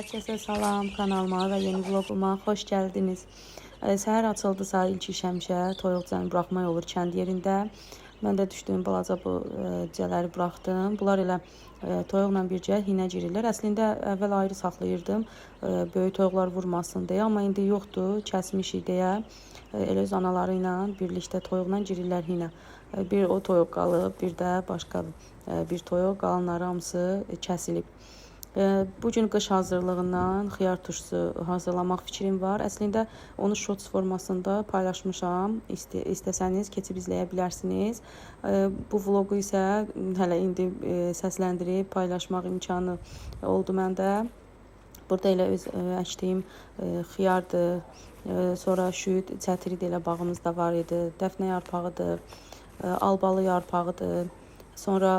Herkese salam, kanalıma və yeni vloguma xoş gəldiniz. Səhər açıldısa ilk işəmişə, toyuqcan buraxmaq olur kənd yerində. Mən də düşdüyüm balaca bu cələri buraxdım. Bunlar elə toyuqla bircə hinə girirlər. Əslində əvvəl ayrı saxlayırdım, böyük toyuqlar vurmasın deyə, amma indi yoxdur, kəsmişik deyə. Elə öz anaları ilə birlikdə toyuqla girirlər hinə. Bir o toyuq qalıb, bir də başqa bir toyuq, qalanları hamısı kəsilib. Bugün qış hazırlığından xiyar turşusu hazırlamaq fikrim var. Əslində onu shorts formasında paylaşmışam. İstəsəniz keçib izləyə bilərsiniz. Bu vlogu isə hələ indi səsləndirib paylaşmaq imkanı oldu məndə. Burada elə öz əkdiyim xiyardır. Sonra şüd, çətiri də elə bağımızda var idi. Dəfnə yarpağıdır, albalı yarpağıdır. Sonra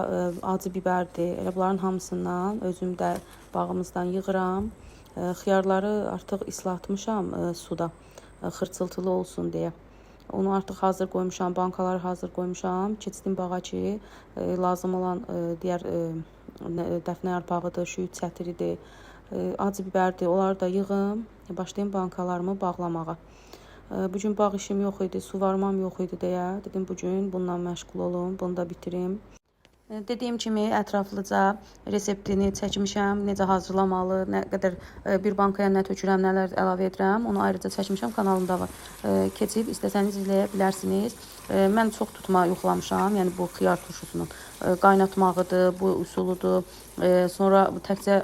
acı bibərdir. Elə bunların hamısından özüm də bağımızdan yığıram. Xiyarları artıq islatmışam suda, xırçıltılı olsun deyə. Onu artıq hazır qoymuşam, bankaları hazır qoymuşam. Keçdim bağa ki, lazım olan digər dəfnə yarpağıdır, şüd, çətiridir, acı bibərdir. Onları da yığım, başlayım bankalarımı bağlamağa. Bugün bağ işim yox idi, su varmam yox idi deyə dedim bugün bununla məşğul olum, bunu da bitirim. Dediyim kimi ətraflıca reseptini çəkmişəm, necə hazırlamalı, nə qədər bir bankaya nə tökürəm, nələr əlavə edirəm, onu ayrıca çəkmişəm, kanalımda var. Keçib istəsəniz izləyə bilərsiniz. Mən çox tutma yoxlamışam, yəni bu xiyar turşusunun qaynatmağıdır, bu usuludur. Sonra təkcə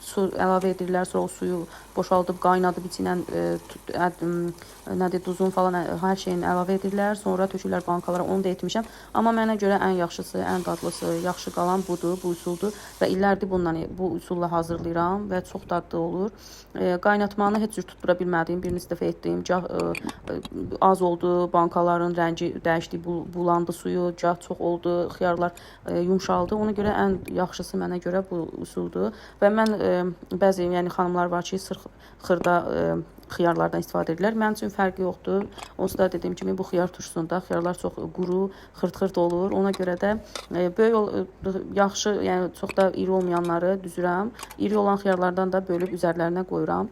su əlavə edirlər, sonra o suyu boşaldıb, qaynadıb içinə nədir, duzun falan hər şeyini əlavə edirlər. Sonra tökürlər bankalara, onu da etmişəm. Amma mənə görə ən yaxşısı, ən dadlısı, yaxşı qalan budur, bu usuldur. Və illərdir bu usulla hazırlayıram və çox dadlı olur. Qaynatmanı heç cür tutdura bilmədim, birinci dəfə etdim. Az oldu, bankaların rəngi dəyişdi, bulandı suyu, çox oldu, xiyarlar yumşaldı. Ona görə ən yaxşısı mənə görə bu usuldur. Və mən bəzi xanımlar var ki, sırf xırda xiyarlardan istifadə edirlər. Mənim üçün fərqi yoxdur. Onsuz da dediyim kimi bu xiyar turşusunda xiyarlar çox quru, xırt-xırt olur. Ona görə də yaxşı, yəni çox da iri olmayanları düzürəm. İri olan xiyarlardan da bölüb üzərlərinə qoyuram.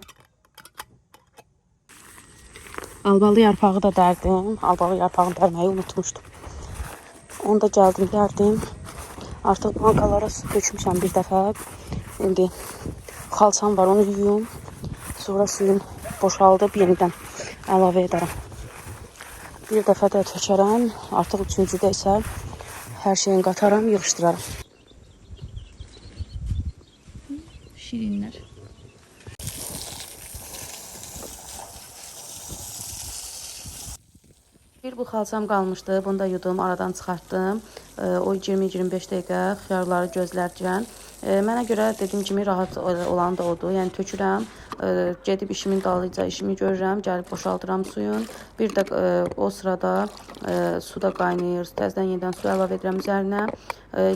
Albalı yarpağı da dərdim. Albalı yarpağını dərməyi unutmuşdum. Onu da gəldim. Artıq bankalara su tökmüşəm bir dəfə. İndi xalçam var, onu yuyum. Sonra suyun boşaldıb yenidən əlavə edərəm. Bir dəfə də tökərəm. Artıq üçüncüdə isə hər şeyini qataram, yığışdıraram. Şirinlər. Bir bu xalçam qalmışdı. Bunu da yudum, aradan çıxartdım. O 20-25 dəqiqə xiyarları gözlərkən. Mənə görə dediyim kimi rahat olan da odur. Yəni tökürəm, gedib işimin dalıyca işimi görürəm, gəlib boşaldıram suyun. Bir də o sırada suda qaynayır, təzədən yenidən su əlavə edirəm üzərinə.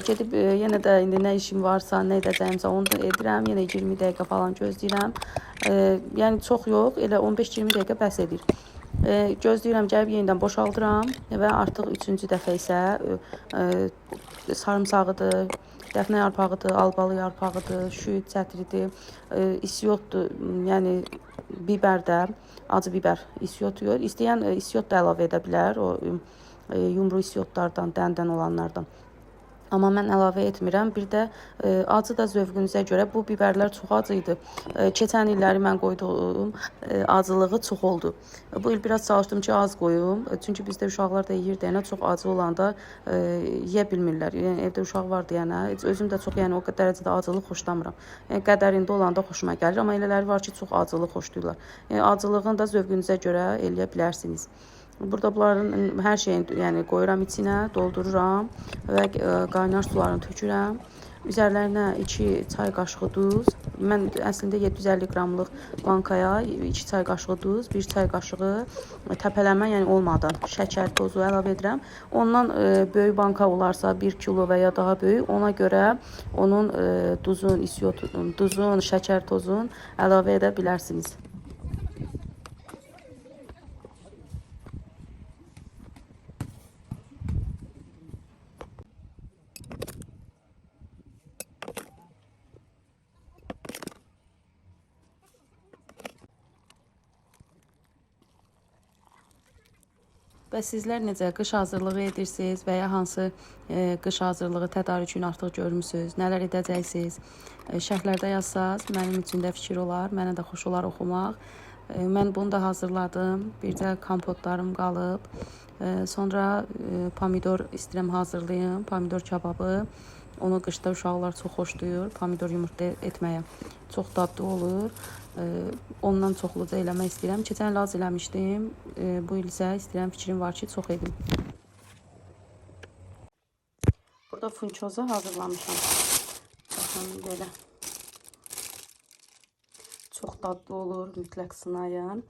Gedib yenə də indi nə işim varsa, nə edəcəyimsə onu da edirəm. Yenə 20 dəqiqə falan gözləyirəm. Yəni çox yox, elə 15-20 dəqiqə bəs edir. Gözləyirəm, gəlib yenidən boşaldıram və artıq üçüncü dəfə isə sarımsağıdır, dəfnə yarpağıdır, albalı yarpağıdır, şüd, çətiridir, isyotdur, yəni bibər də, acı bibər, isyot yox. İstəyən isyot da əlavə edə bilər, o yumru isyotlardan, dəndən olanlardan. Amma mən əlavə etmirəm. Bir də acı da zövqünüzə görə. Bu bibərlər çox acı idi. Keçən illəri mən qoyduğum acılığı çox oldu. Bu il biraz çalışdım ki, az qoyum. Çünki bizdə uşaqlar da yeyir deyənə çox acı olanda yeyə bilmirlər. Yəni evdə uşaq var deyənə özüm də çox o dərəcədə acılıq xoşlamıram. Qədərində olanda xoşuma gəlir. Amma elələri var ki, çox acılıq xoşlayırlar. Acılığını da zövqünüzə görə eləyə bilərsiniz. Burada bunların hər şeyini qoyuram içinə, doldururam və qaynar sularını tökürəm. Üzərlərinə 2 çay qaşığı duz. Mən əslində 750 qramlıq bankaya 2 çay qaşığı duz, 1 çay qaşığı təpələnmə, yəni olmadan şəkər tozu əlavə edirəm. Ondan böyük banka olarsa 1 kilo və ya daha böyük, ona görə onun duzun, şəkər tozun əlavə edə bilərsiniz. Bəs sizlər necə qış hazırlığı edirsiniz və ya hansı qış hazırlığı tədarükünü artıq görmüsünüz? Nələr edəcəksiniz? Şərhlərdə yazsaz, mənim üçün də fikir olar, mənə də xoş olar oxumaq. Mən bunu da hazırladım. Bircə kompotlarım qalıb. Sonra pomidor istəyirəm hazırlayım, pomidor kababı. Onu qışda uşaqlar çox xoşlayır, pomidor yumurta etməyə. Çox dadlı olur. Ondan çoxluca eləmək istəyirəm. Keçən il az eləmişdim. Bu il isə istəyirəm, fikrim var ki, çox edim. Burada funçozu hazırlamışam. Baxın, belə. Çox dadlı olur, mütləq sınayın.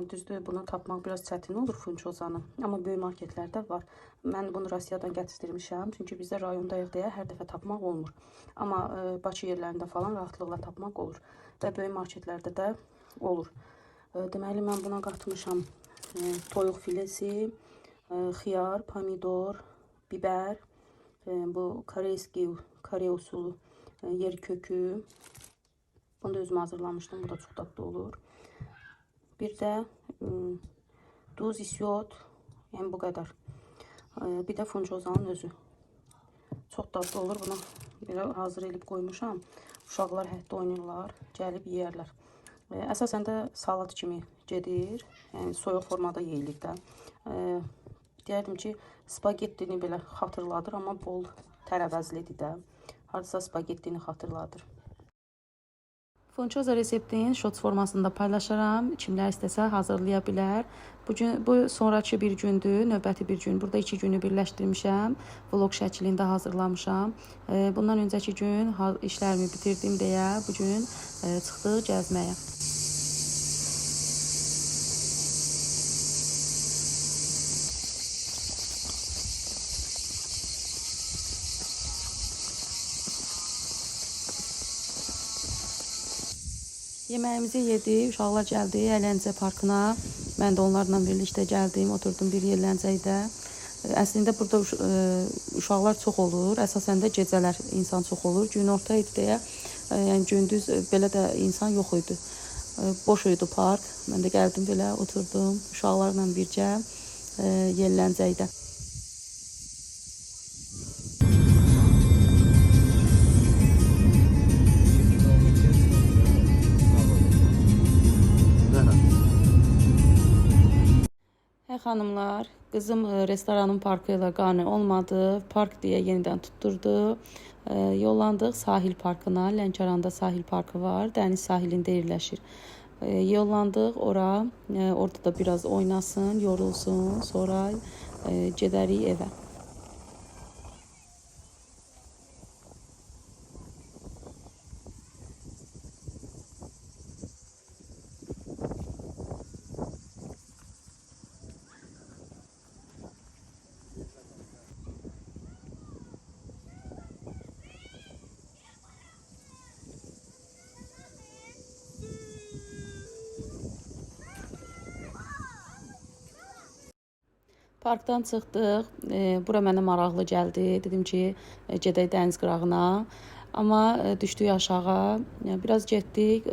Düzdür, bunu tapmaq biraz çətin olur funçozanı. Amma böyük marketlərdə var. Mən bunu Rusiyadan gətirmişəm. Çünki bizdə rayondayıq deyə hər dəfə tapmaq olmur. Amma Bakı yerlərində falan rahatlıqla tapmaq olur. Və böyük marketlərdə də olur. Deməli, mən buna qatmışam toyuq filesi, xiyar, pomidor, biber, bu Kore usulü yer kökü. Bunu da özüm hazırlamışdım. Bu da çox dadlı olur. Bir də duz, isyot, yəni bu qədər. Bir də funçozanın özü. Çox dadlı olur. Bunu belə hazır edib qoymuşam. Uşaqlar hətta oynayırlar, gəlib yeyərlər. Əsasən də salat kimi gedir. Yəni soyuq formada yeyilir də. Deyərdim ki, spagettini belə xatırladır, amma bol tərəvəzlidir də. Hardasa spagettini xatırladır. Funçoza reseptini shorts formasında paylaşaram. Kimlər istəsə hazırlaya bilər. Bu sonrakı bir gündür, növbəti bir gün. Burada 2 günü birləşdirmişəm. Vlog şəklində hazırlamışam. Bundan öncəki gün işlərimi bitirdim deyə bu gün çıxdıq gəzməyə. Yeməyimizi yedik, uşaqlar gəldi əyləncə parkına. Mən də onlarla birlikdə gəldim, oturdum bir əyləncədə. Əslində burada uşaqlar çox olur, əsasən də gecələr insan çox olur. Günorta idi deyə, yəni gündüz belə də insan yox idi. Boş idi park. Mən də gəldim belə oturdum uşaqlarla birgə əyləncədə. Xanımlar, qızım restoranın parkı ilə qane olmadı. Park deyə yenidən tutturdu. Yollandıq sahil parkına. Lənkəranda sahil parkı var. Dəniz sahilində yerləşir. Yollandıq ora. Orada da biraz oynasın, yorulsun. Sonra gedərik evə. Parkdan çıxdıq. Bura mənə maraqlı gəldi. Dedim ki, gedək dəniz qırağına. Amma düşdük aşağı. Biraz getdik.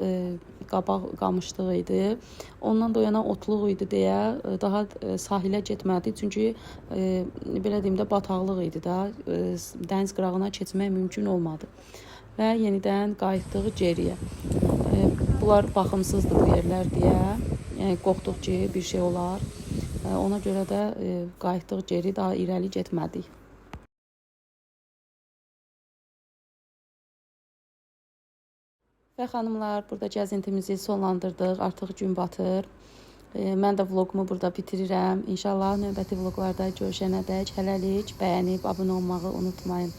Qabaq qamışlıq idi. Ondan da o yana otluq idi deyə daha sahilə getmədik. Çünki belə deyim də bataqlıq idi da. Dəniz qırağına keçmək mümkün olmadı. Və yenidən qayıtdıq geriyə. Bunlar baxımsızdır bu yerlər deyə. Yəni qorxduq ki, bir şey olar. Ona görə də qayıtdıq geri, daha irəli getmədik. Və xanımlar, burada gəzintimizi sonlandırdıq. Artıq gün batır. Mən də vlogumu burada bitirirəm. İnşallah növbəti vloqlarda görüşənədək hələlik bəyənib abunə olmağı unutmayın.